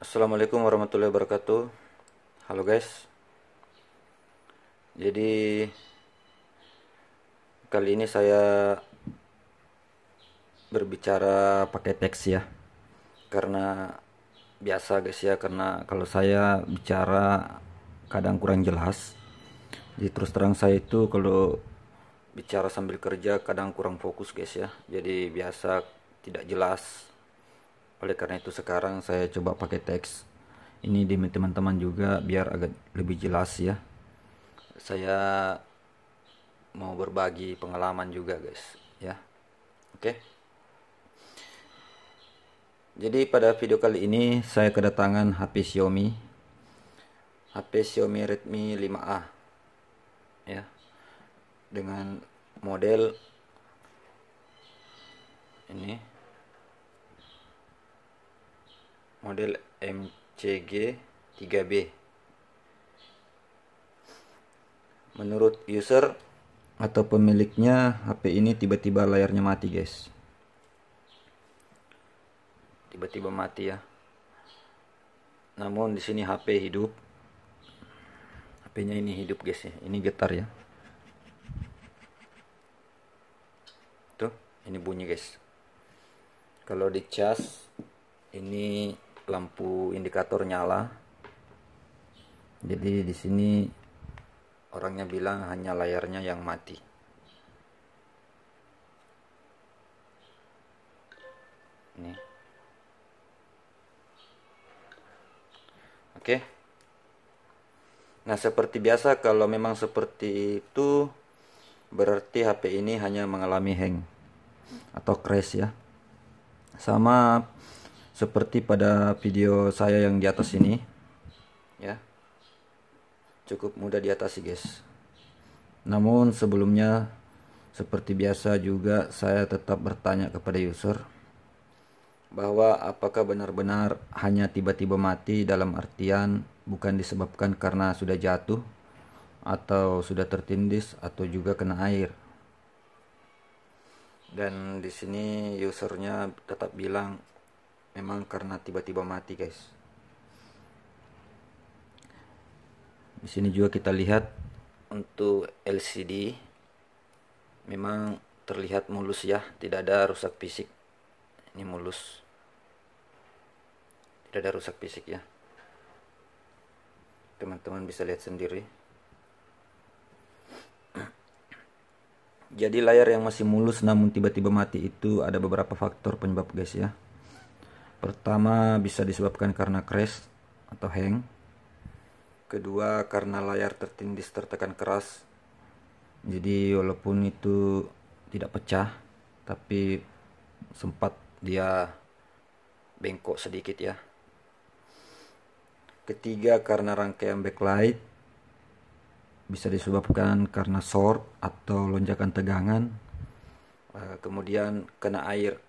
Assalamualaikum warahmatullahi wabarakatuh. Halo guys. Jadi kali ini saya berbicara pakai teks ya. Karena biasa guys ya, karena kalau saya bicara kadang kurang jelas. Jadi terus terang saya itu kalau bicara sambil kerja kadang kurang fokus guys ya. Jadi biasa tidak jelas. Oleh karena itu sekarang saya coba pakai teks. Ini demi teman-teman juga biar agak lebih jelas ya. Saya mau berbagi pengalaman juga guys ya. Oke. Jadi pada video kali ini saya kedatangan HP Xiaomi Redmi 5A ya, dengan model ini, model MCG 3B. Menurut user atau pemiliknya, HP ini tiba-tiba layarnya mati guys. Tiba-tiba mati ya. Namun di sini HP hidup. HP-nya ini hidup guys ya. Ini getar ya. Tuh, ini bunyi guys. Kalau dicas, ini lampu indikator nyala. Jadi di sini orangnya bilang hanya layarnya yang mati. Ini. Oke. Nah, seperti biasa kalau memang seperti itu berarti HP ini hanya mengalami hang atau crash ya. Sama seperti pada video saya yang di atas ini ya. Cukup mudah diatasi guys. Namun sebelumnya seperti biasa juga saya tetap bertanya kepada user bahwa apakah benar-benar hanya tiba-tiba mati, dalam artian bukan disebabkan karena sudah jatuh atau sudah tertindis atau juga kena air. Dan di sini usernya tetap bilang memang karena tiba-tiba mati guys. Di sini juga kita lihat untuk LCD memang terlihat mulus ya, tidak ada rusak fisik. Ini mulus, tidak ada rusak fisik ya. Teman-teman bisa lihat sendiri. Jadi layar yang masih mulus namun tiba-tiba mati itu ada beberapa faktor penyebab guys ya. Pertama, bisa disebabkan karena crash atau hang. Kedua, karena layar tertindis tertekan keras. Jadi walaupun itu tidak pecah, tapi sempat dia bengkok sedikit ya. Ketiga, karena rangkaian backlight. Bisa disebabkan karena short atau lonjakan tegangan. Kemudian kena air.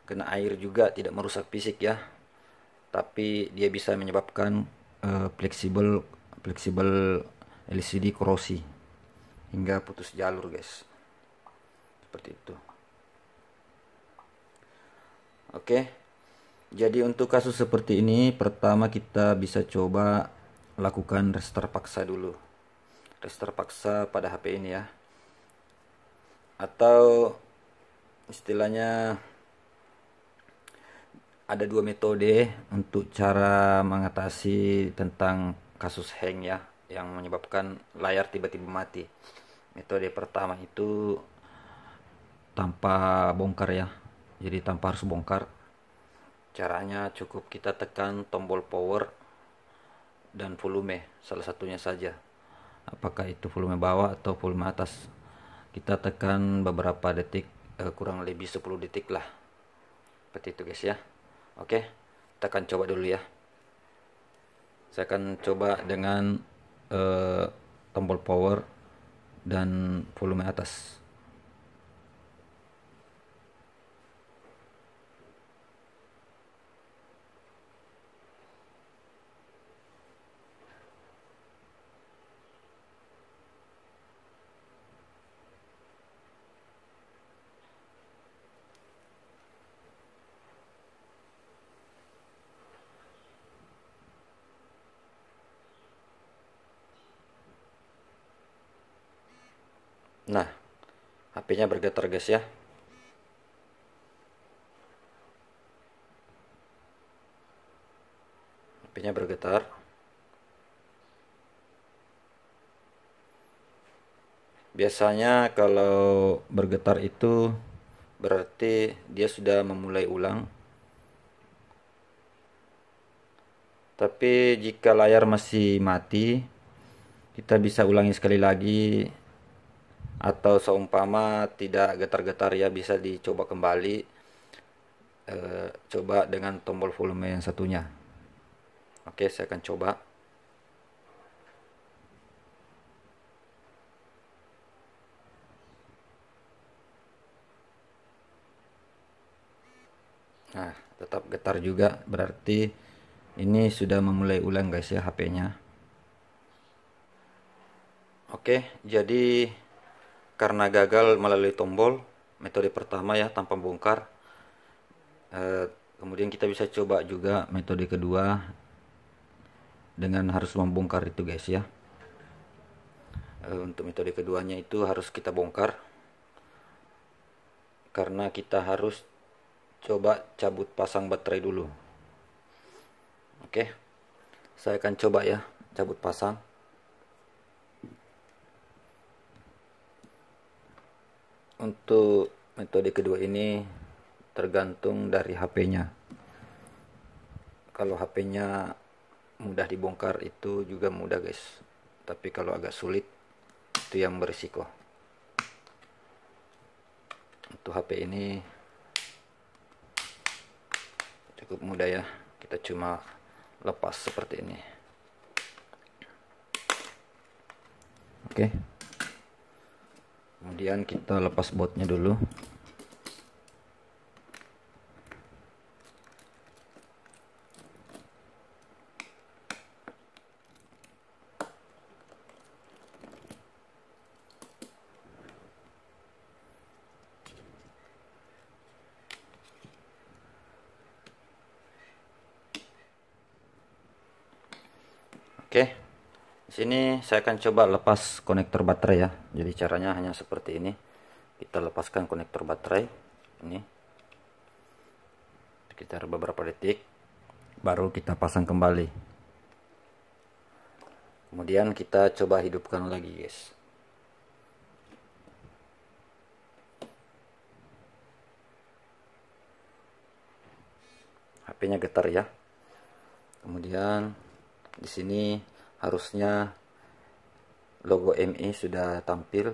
Kena air juga tidak merusak fisik ya, tapi dia bisa menyebabkan fleksibel LCD korosi hingga putus jalur guys. Seperti itu. Oke. Jadi untuk kasus seperti ini, pertama kita bisa coba lakukan restart paksa dulu. Restart paksa pada HP ini ya. Atau istilahnya ada dua metode untuk cara mengatasi tentang kasus hang ya, yang menyebabkan layar tiba-tiba mati. Metode pertama itu tanpa bongkar ya, jadi tanpa harus bongkar. Caranya cukup kita tekan tombol power dan volume, salah satunya saja, apakah itu volume bawah atau volume atas. Kita tekan beberapa detik, kurang lebih 10 detik lah, seperti itu guys ya. Oke, kita akan coba dulu ya. Saya akan coba dengan tombol power dan volume atas. HP-nya bergetar guys ya. HP-nya bergetar. Biasanya kalau bergetar itu berarti dia sudah memulai ulang. Tapi jika layar masih mati, kita bisa ulangi sekali lagi, atau seumpama tidak getar-getar ya bisa dicoba kembali, coba dengan tombol volume yang satunya. Oke, saya akan coba. Nah, tetap getar juga, berarti ini sudah memulai ulang guys ya HP-nya. Oke, jadi karena gagal melalui tombol metode pertama ya tanpa bongkar, kemudian kita bisa coba juga metode kedua dengan harus membongkar itu guys ya. Untuk metode keduanya itu harus kita bongkar, karena kita harus coba cabut pasang baterai dulu. Oke, saya akan coba ya cabut pasang. Untuk metode kedua ini tergantung dari HP-nya. Kalau HP-nya mudah dibongkar itu juga mudah guys, tapi kalau agak sulit itu yang berisiko. Untuk HP ini cukup mudah ya, kita cuma lepas seperti ini. Oke, kemudian kita lepas bautnya dulu. Oke, sini saya akan coba lepas konektor baterai ya. Jadi caranya hanya seperti ini. Kita lepaskan konektor baterai ini sekitar beberapa detik, baru kita pasang kembali. Kemudian kita coba hidupkan lagi guys. HP-nya getar ya. Kemudian di sini harusnya logo MI sudah tampil.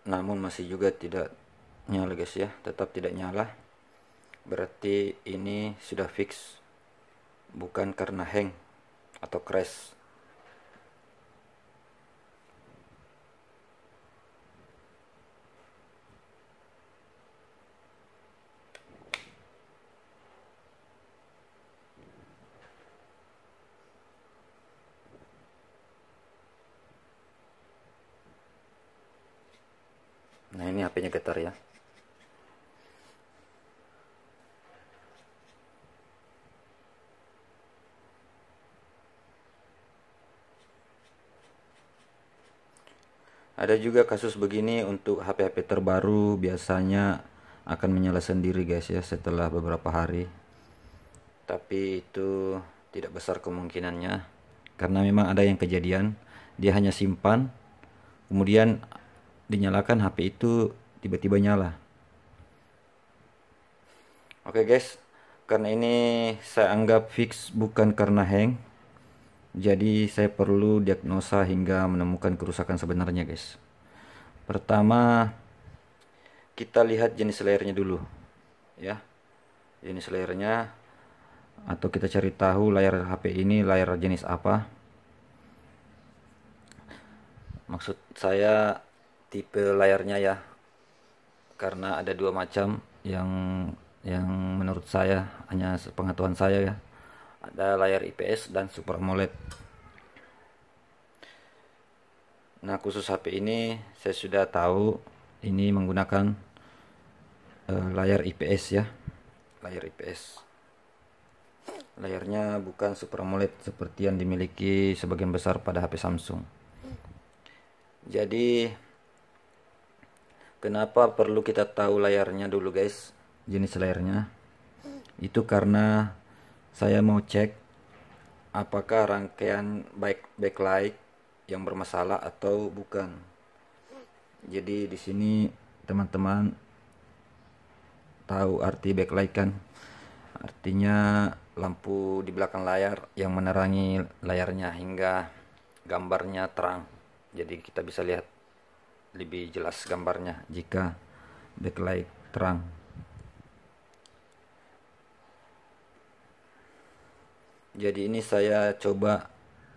Namun masih juga tidak nyala guys ya, tetap tidak nyala. Berarti ini sudah fix, bukan karena hang atau crash. Nah, ini HP-nya getar ya. Ada juga kasus begini untuk HP-HP terbaru, biasanya akan menyala sendiri guys ya setelah beberapa hari. Tapi itu tidak besar kemungkinannya, karena memang ada yang kejadian dia hanya simpan, kemudian dinyalakan HP itu tiba-tiba nyala. Oke guys, karena ini saya anggap fix bukan karena hang, jadi saya perlu diagnosa hingga menemukan kerusakan sebenarnya guys. Pertama, kita lihat jenis layarnya dulu ya, jenis layarnya, atau kita cari tahu layar HP ini layar jenis apa. Maksud saya tipe layarnya ya, karena ada dua macam yang menurut saya, hanya sepengetahuan saya ya, ada layar IPS dan Super AMOLED. Nah, khusus HP ini saya sudah tahu ini menggunakan layar IPS ya, layar IPS. layarnya bukan Super AMOLED seperti yang dimiliki sebagian besar pada HP Samsung. Jadi kenapa perlu kita tahu layarnya dulu guys, jenis layarnya? Itu karena saya mau cek apakah rangkaian backlight yang bermasalah atau bukan. Jadi di sini teman-teman tahu arti backlight kan? Artinya lampu di belakang layar yang menerangi layarnya hingga gambarnya terang. Jadi kita bisa lihat lebih jelas gambarnya jika backlight terang. Jadi ini saya coba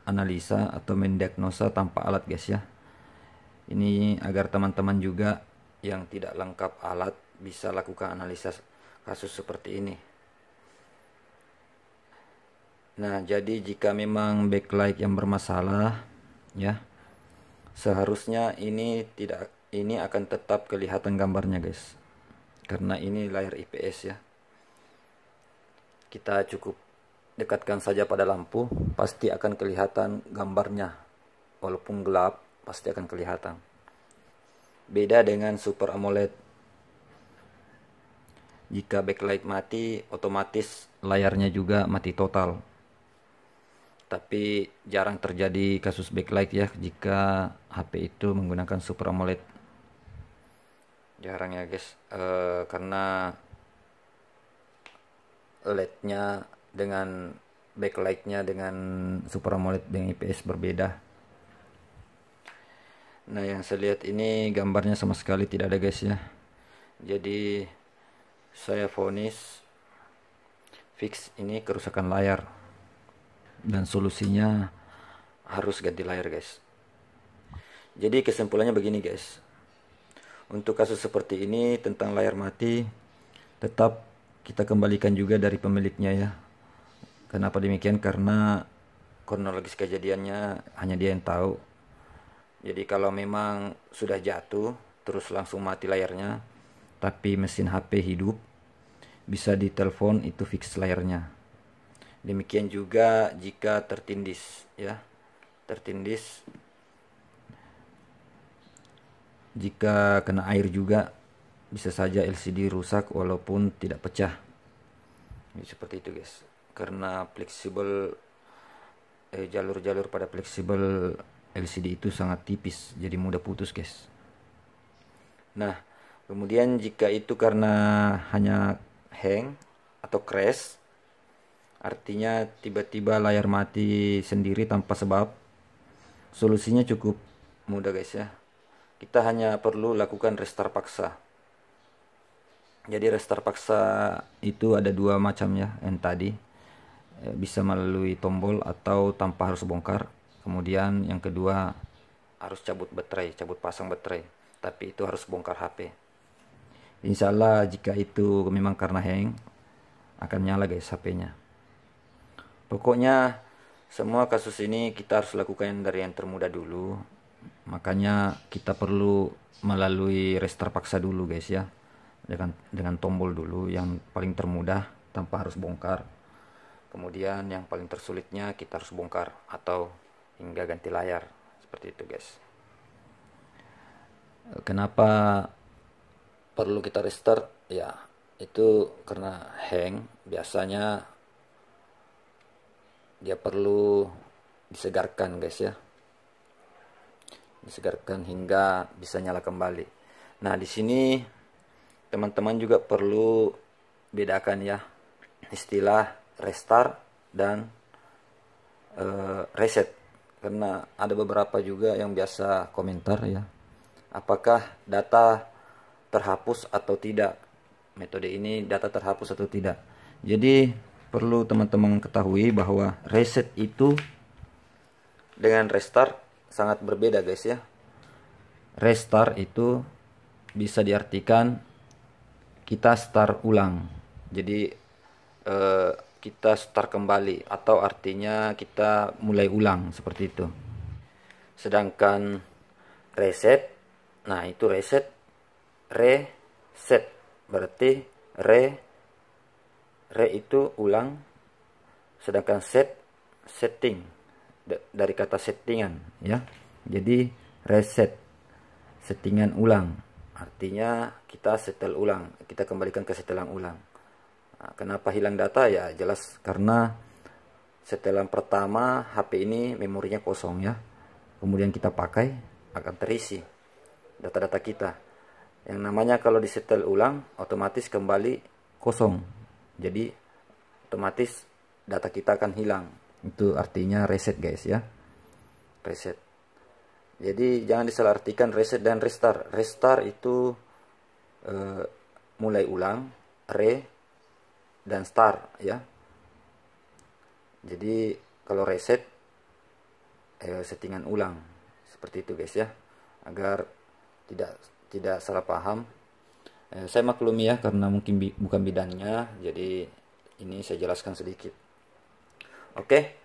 analisa atau mendiagnosa tanpa alat guys ya. Ini agar teman-teman juga yang tidak lengkap alat bisa lakukan analisa kasus seperti ini. Nah, jadi jika memang backlight yang bermasalah ya, seharusnya ini akan tetap kelihatan gambarnya guys. Karena ini layar IPS ya. Kita cukup dekatkan saja pada lampu, pasti akan kelihatan gambarnya. Walaupun gelap, pasti akan kelihatan. Beda dengan Super AMOLED. Jika backlight mati, otomatis layarnya juga mati total. Tapi jarang terjadi kasus backlight ya jika HP itu menggunakan Super AMOLED. Jarang ya guys, karena LED-nya dengan backlight-nya dengan Super AMOLED dengan IPS berbeda. Nah, yang saya lihat ini gambarnya sama sekali tidak ada guys ya. Jadi saya vonis fix ini kerusakan layar. Dan solusinya harus ganti layar guys. Jadi kesimpulannya begini guys. Untuk kasus seperti ini tentang layar mati, tetap kita kembalikan juga dari pemiliknya ya. Kenapa demikian? Karena kronologis kejadiannya hanya dia yang tahu. Jadi kalau memang sudah jatuh terus langsung mati layarnya, tapi mesin HP hidup, bisa ditelepon itu fix layarnya. Demikian juga jika tertindis ya. Tertindis jika kena air juga bisa saja LCD rusak walaupun tidak pecah. Seperti itu guys. Karena fleksibel jalur-jalur pada fleksibel LCD itu sangat tipis, jadi mudah putus guys. Nah, kemudian jika itu karena hanya hang atau crash, artinya tiba-tiba layar mati sendiri tanpa sebab, solusinya cukup mudah guys ya. Kita hanya perlu lakukan restart paksa. Jadi restart paksa itu ada dua macam ya, yang tadi bisa melalui tombol atau tanpa harus bongkar. Kemudian yang kedua harus cabut baterai, cabut pasang baterai, tapi itu harus bongkar HP. Insya Allah jika itu memang karena hang, akan nyala guys HP-nya. Pokoknya semua kasus ini kita harus lakukan dari yang termudah dulu. Makanya kita perlu melalui restart paksa dulu guys ya. Dengan tombol dulu yang paling termudah tanpa harus bongkar. Kemudian yang paling tersulitnya kita harus bongkar atau hingga ganti layar. Seperti itu guys. Kenapa perlu kita restart? Ya, itu karena hang. Biasanya dia perlu disegarkan guys ya. Disegarkan hingga bisa nyala kembali. Nah, di sini teman-teman juga perlu bedakan ya istilah restart dan reset, karena ada beberapa juga yang biasa komentar ya, apakah data terhapus atau tidak, metode ini data terhapus atau tidak. Jadi perlu teman-teman ketahui bahwa reset itu dengan restart sangat berbeda guys ya. Restart itu bisa diartikan kita start ulang, jadi kita start kembali, atau artinya kita mulai ulang seperti itu. Sedangkan reset, nah itu reset, reset berarti re itu ulang, sedangkan setting dari kata settingan ya. Jadi reset, settingan ulang, artinya kita setel ulang, kita kembalikan ke setelan ulang. Nah, kenapa hilang data? Ya jelas karena setelan pertama HP ini memorinya kosong ya, kemudian kita pakai akan terisi data-data kita. Yang namanya kalau disetel ulang otomatis kembali kosong, jadi otomatis data kita akan hilang. Itu artinya reset guys ya, reset. Jadi jangan disalahartikan reset dan restart. Restart itu mulai ulang, dan start ya. Jadi kalau reset settingan ulang, seperti itu guys ya, agar tidak salah paham. Saya maklumi ya karena mungkin bukan bidangnya, jadi ini saya jelaskan sedikit. Oke,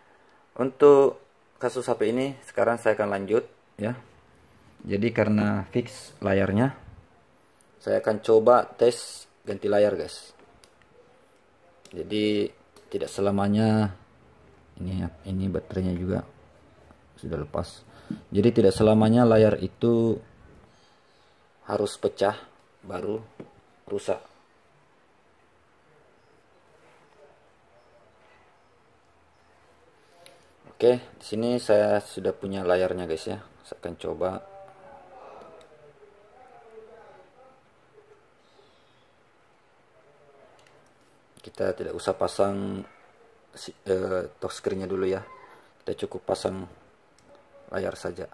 untuk kasus HP ini sekarang saya akan lanjut ya. Jadi karena fix layarnya, saya akan coba tes ganti layar guys. Jadi tidak selamanya ini baterainya juga sudah lepas. Jadi tidak selamanya layar itu harus pecah baru rusak. Oke, di sini saya sudah punya layarnya guys ya. Saya akan coba. Kita tidak usah pasang touchscreen-nya dulu ya. Kita cukup pasang layar saja.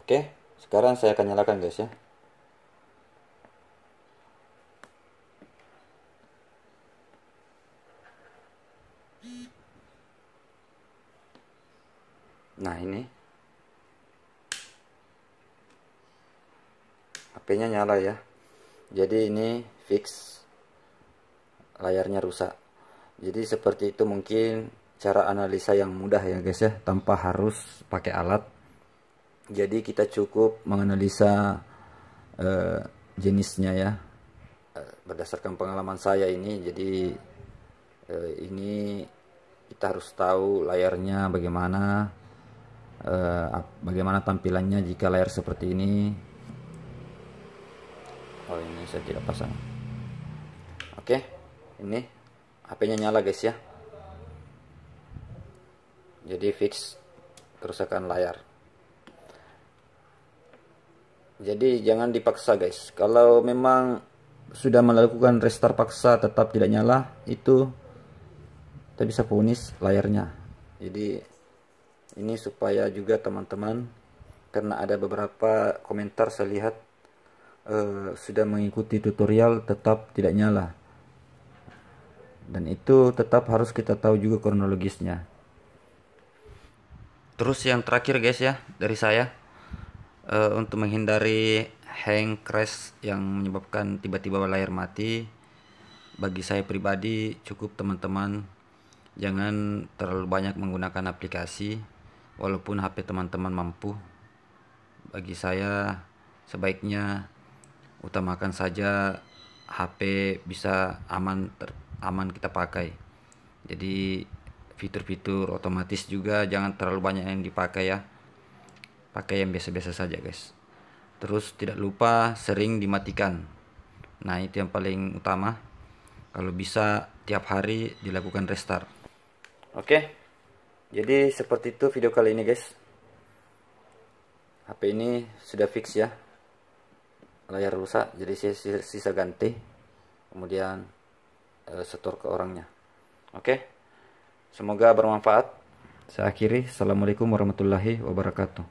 Oke, sekarang saya akan nyalakan guys ya. Nah ini HP-nya nyala ya. Jadi ini fix layarnya rusak. Jadi seperti itu mungkin cara analisa yang mudah ya guys ya, tanpa harus pakai alat. Jadi kita cukup menganalisa jenisnya ya, berdasarkan pengalaman saya ini. Jadi ini kita harus tahu layarnya bagaimana, bagaimana tampilannya jika layar seperti ini. Oh ini saya tidak pasang. Oke, ini HP-nya nyala guys ya. Jadi fix kerusakan layar. Jadi jangan dipaksa guys. Kalau memang sudah melakukan restart paksa tetap tidak nyala, itu kita bisa vonis layarnya. Jadi ini supaya juga teman-teman, karena ada beberapa komentar saya lihat sudah mengikuti tutorial tetap tidak nyala, dan itu tetap harus kita tahu juga kronologisnya. Terus yang terakhir guys ya dari saya, untuk menghindari hang, crash yang menyebabkan tiba-tiba layar mati, bagi saya pribadi cukup teman-teman jangan terlalu banyak menggunakan aplikasi. Walaupun HP teman-teman mampu, bagi saya sebaiknya utamakan saja HP bisa aman kita pakai. Jadi fitur-fitur otomatis juga jangan terlalu banyak yang dipakai ya. Pakai yang biasa-biasa saja guys. Terus tidak lupa sering dimatikan. Nah itu yang paling utama. Kalau bisa tiap hari dilakukan restart. Oke, jadi seperti itu video kali ini guys. HP ini sudah fix ya, layar rusak, jadi saya sisa ganti, kemudian setor ke orangnya. Oke, semoga bermanfaat. Saya akhiri. Assalamualaikum warahmatullahi wabarakatuh.